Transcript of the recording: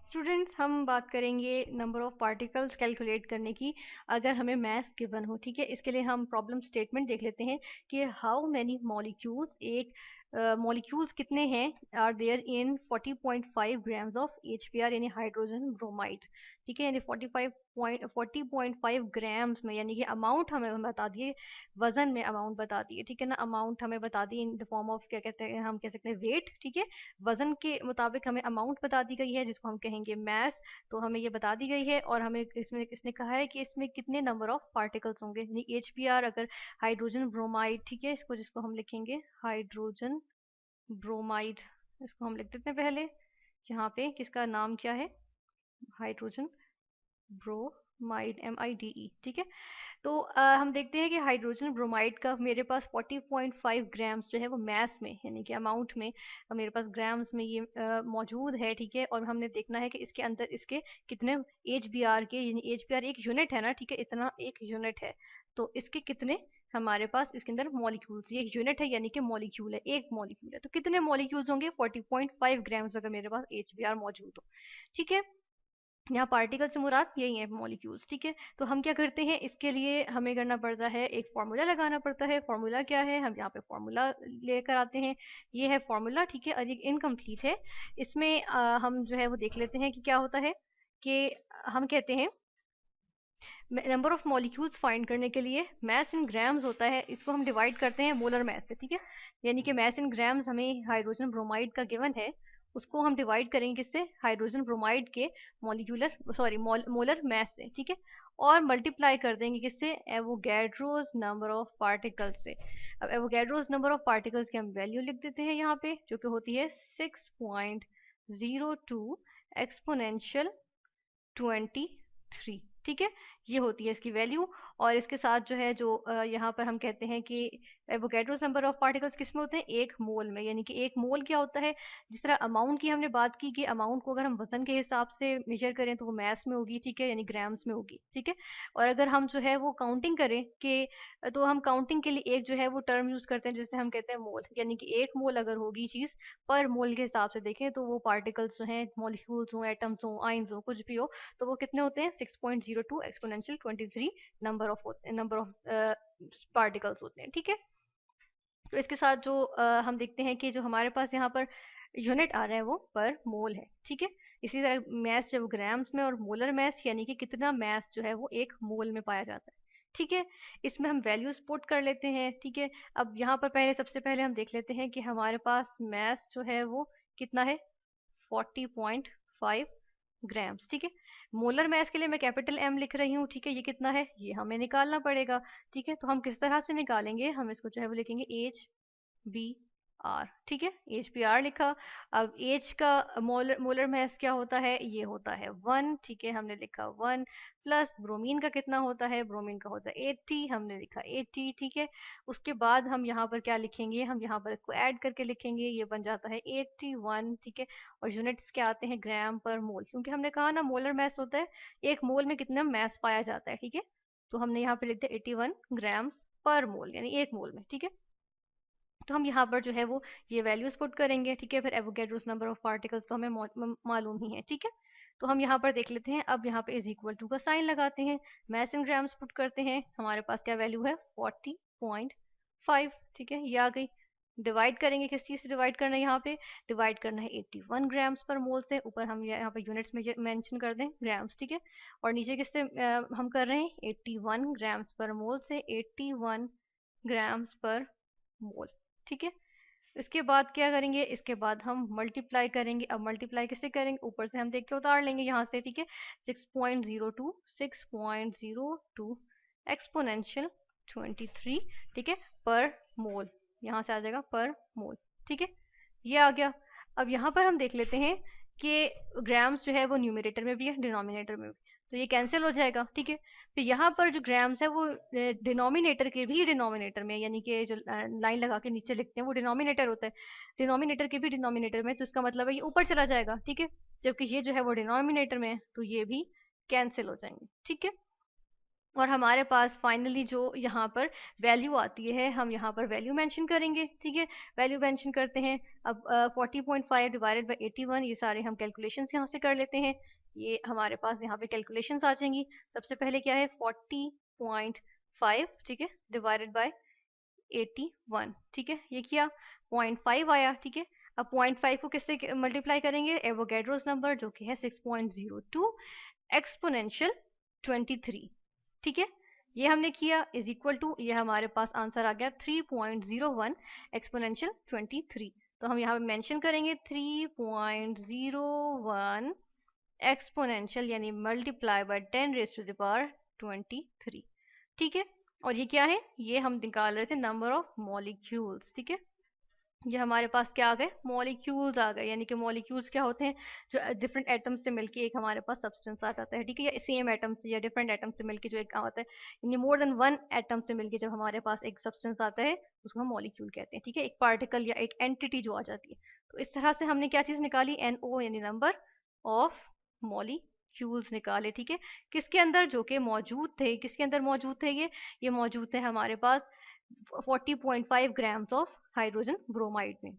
Students, हम बात करेंगे नंबर ऑफ पार्टिकल्स कैलकुलेट करने की अगर हमें मास गिवन हो। ठीक है, इसके लिए हम प्रॉब्लम स्टेटमेंट देख लेते हैं कि हाउ मैनी मॉलिक्यूल्स, एक मॉलिक्यूल्स कितने हैं are there in 40.5 grams of HBr यानी हाइड्रोजन ब्रोमाइड। ठीक है, यानी 40.5 ग्राम्स में, यानी कि अमाउंट हमें बता दिए, वजन में अमाउंट बता दिए। ठीक है ना, अमाउंट हमें बता दी इन द फॉर्म ऑफ, क्या कहते हैं, हम कह सकते हैं वेट। ठीक है, वजन के मुताबिक हमें अमाउंट बता दी गई है जिसको हम कहेंगे मैस। तो हमें ये बता दी गई है और हमें इसमें इसने कहा है कि इसमें कितने नंबर ऑफ पार्टिकल्स होंगे, यानी HBr अगर हाइड्रोजन ब्रोमाइड, ठीक है, इसको जिसको हम लिखेंगे हाइड्रोजन ब्रोमाइड, इसको हम लिख देते हैं पहले यहाँ पे, किसका नाम क्या है, हाइड्रोजन ब्रोमाइड, MIDE। ठीक है, तो हम देखते हैं कि हाइड्रोजन ब्रोमाइड का मेरे पास 40.5 ग्राम्स जो है वो मैस में, यानी कि अमाउंट में, मेरे पास ग्राम्स में ये मौजूद है। ठीक है, और हमने देखना है कि इसके अंदर इसके कितने HBr के, यानी HBr एक यूनिट है ना, ठीक है, इतना एक यूनिट है, तो इसके कितने हमारे पास इसके अंदर मॉलिक्यूल्स, ये यूनिट है यानी कि मॉलिक्यूल है, एक मॉलिक्यूल है, तो कितने मॉलिक्यूल्स होंगे 40.5 ग्राम्स अगर मेरे पास HBr मौजूद हो। ठीक है, यहाँ पार्टिकल से मुराद यही है मॉलिक्यूल्स। ठीक है, तो हम क्या करते हैं, इसके लिए हमें करना पड़ता है, एक फार्मूला लगाना पड़ता है। फार्मूला क्या है, हम यहाँ पे फार्मूला लेकर आते हैं, ये है फार्मूला। ठीक है, और ये इनकम्प्लीट है, इसमें हम जो है वो देख लेते हैं कि क्या होता है, कि हम कहते हैं नंबर ऑफ मॉलिक्यूल्स फाइंड करने के लिए मैस इन ग्राम्स होता है, इसको हम डिवाइड करते हैं मोलर मैस से। ठीक है, यानी कि मैस इन ग्राम्स हमें हाइड्रोजन ब्रोमाइड का गिवन है, उसको हम डिवाइड करेंगे किससे, हाइड्रोजन ब्रोमाइड के मॉलिक्यूलर सॉरी मोलर मैस से। ठीक है, और मल्टीप्लाई कर देंगे किससे, एवोगैड्रोस नंबर ऑफ पार्टिकल्स से। अब एवोगैड्रोस नंबर ऑफ पार्टिकल्स की हम वैल्यू लिख देते हैं यहाँ पे, जो कि होती है 6.02 एक्सपोनेंशियल 23। ठीक है, ये होती है इसकी वैल्यू। और इसके साथ जो है, जो यहाँ पर हम कहते हैं कि एवोगैड्रोस नंबर ऑफ पार्टिकल्स किस में होते हैं, एक मोल में, यानी कि एक मोल क्या होता है, जिस तरह अमाउंट की हमने बात की कि अमाउंट को अगर हम वजन के हिसाब से मेजर करें तो वो मैस में होगी। ठीक है, यानी ग्राम्स में होगी। ठीक है, और अगर हम जो है वो काउंटिंग करें कि, तो हम काउंटिंग के लिए एक जो है वो टर्म यूज करते हैं जिसे हम कहते हैं मोल, यानी कि एक मोल अगर होगी चीज, पर मोल के हिसाब से देखें तो वो पार्टिकल्स जो हैं, मॉलिक्यूल्स हो, एटम्स हो, आइंस हो, कुछ भी हो, तो वो कितने होते हैं, 6.02 एक्सपोनेंशियल 23 नंबर ऑफ पार्टिकल्स होते हैं। ठीक है, तो इसके साथ जो हम देखते हैं कि जो हमारे पास यहाँ पर यूनिट आ रहा है वो पर मोल है। ठीक है, इसी तरह मैस जो ग्राम्स में, और मोलर मैस यानी कि कितना मैस जो है वो एक मोल में पाया जाता है। ठीक है, इसमें हम वैल्यूज पुट कर लेते हैं। ठीक है, अब यहाँ पर पहले, सबसे पहले हम देख लेते हैं कि हमारे पास मैस जो है वो कितना है, 40.5 ग्राम्स। ठीक है, मोलर मैस के लिए मैं कैपिटल M लिख रही हूँ। ठीक है, ये कितना है, ये हमें निकालना पड़ेगा। ठीक है, तो हम किस तरह से निकालेंगे, हम इसको जो है वो लिखेंगे HBr। ठीक है, HBr लिखा। अब H का मोलर मैस क्या होता है, ये होता है 1। ठीक है, हमने लिखा 1, प्लस ब्रोमीन का कितना होता है, ब्रोमीन का होता है 80, हमने लिखा 80। ठीक है, उसके बाद हम यहाँ पर क्या लिखेंगे, हम यहाँ पर इसको ऐड करके लिखेंगे, ये बन जाता है 81। ठीक है, और यूनिट्स क्या आते हैं, ग्राम पर मोल, क्योंकि हमने कहा ना मोलर मैस होता है एक मोल में कितना मैस पाया जाता है। ठीक है, तो हमने यहाँ पे लिख दिया 81 ग्राम्स पर मोल, यानी एक मोल में। ठीक है, तो हम यहाँ पर जो है वो ये वैल्यूज पुट करेंगे। ठीक है, फिर एवोगैड्रोस नंबर ऑफ पार्टिकल्स तो हमें मालूम ही है। ठीक है, तो हम यहाँ पर देख लेते हैं, अब यहाँ पे इज इक्वल टू का साइन लगाते हैं, मैस इन ग्राम्स पुट करते हैं, हमारे पास क्या वैल्यू है, 40.5। ठीक है, ये आ गई। डिवाइड करेंगे, किस चीज से डिवाइड करना है, यहाँ पे डिवाइड करना है 81 ग्राम्स पर मोल से, ऊपर हम यहाँ पे यूनिट्स में मेंशन कर दें ग्राम्स। ठीक है, और नीचे किससे हम कर रहे हैं, 81 ग्राम्स पर मोल से 81 ग्राम्स पर मोल। ठीक है, इसके बाद क्या करेंगे, इसके बाद हम मल्टीप्लाई करेंगे। अब मल्टीप्लाई किससे करेंगे, ऊपर से हम देख के उतार लेंगे यहाँ से। ठीक है, 6.02 एक्सपोनेंशियल 23। ठीक है, पर मोल, यहाँ से आ जाएगा पर मोल। ठीक है, ये आ गया। अब यहाँ पर हम देख लेते हैं कि ग्राम्स जो है वो न्यूमरेटर में भी है, डिनोमिनेटर में भी, तो ये कैंसिल हो जाएगा। ठीक है, तो यहाँ पर जो ग्राम्स है वो डिनोमिनेटर के भी डिनोमिनेटर में, यानी कि जो लाइन लगा के नीचे लिखते हैं वो डिनोमिनेटर होता है, डिनोमिनेटर के भी डिनोमिनेटर में, तो इसका मतलब है ये ऊपर चला जाएगा। ठीक है, जबकि ये जो है वो डिनोमिनेटर में है, तो ये भी कैंसिल हो जाएंगे। ठीक है, और हमारे पास फाइनली जो यहाँ पर वैल्यू आती है, हम यहाँ पर वैल्यू मेंशन करेंगे, ठीक है। वैल्यू मेंशन करते हैं। अब 40.5 डिवाइडेड बाई 81, ये सारे हम कैलकुलेशंस यहाँ से कर लेते हैं। ये हमारे पास यहाँ पे कैलकुलेशंस आ जाएंगी। सबसे पहले क्या है, 40.5, ठीक है, डिवाइडेड बाय 81, ठीक है, ये किया, 0.5 आया, ठीक है। अब 0.5 को किससे मल्टीप्लाई करेंगे, एवोगैड्रोस नंबर जो कि है 6.02 एक्सपोनेंशियल 23, ठीक है। ये हमने किया इज इक्वल टू, ये हमारे पास आंसर आ गया 3.01 एक्सपोनेंशियल 23। तो हम यहाँ पे मेंशन करेंगे 3.01 एक्सपोनेंशियल यानी multiply by 10 raise to the power 23, ठीक है। और ये क्या है, ये हम निकाल रहे थे नंबर ऑफ मॉलिक्यूल्स, ठीक है। ये हमारे पास क्या आ गए, मॉलिक्यूल्स आ गए, यानी कि मॉलिक्यूल्स क्या होते हैं, जो डिफरेंट एटम्स से मिलके एक हमारे पास सब्सटेंस आ जाता है, ठीक है, या सेम एटम से या डिफरेंट एटम से मिलके जो एक आता है, यानी मोर देन वन एटम से मिलके जब हमारे पास एक सब्सटेंस आता है उसको हम मॉलिक्यूल कहते हैं, ठीक है, एक पार्टिकल या एक एंटिटी जो आ जाती है। तो इस तरह से हमने क्या चीज निकाली, NO यानी नंबर ऑफ मॉलिक्यूल्स निकाले, ठीक है। किसके अंदर, जो कि मौजूद थे, किसके अंदर मौजूद थे, ये मौजूद थे हमारे पास 40.5 ग्राम्स ऑफ हाइड्रोजन ब्रोमाइड में।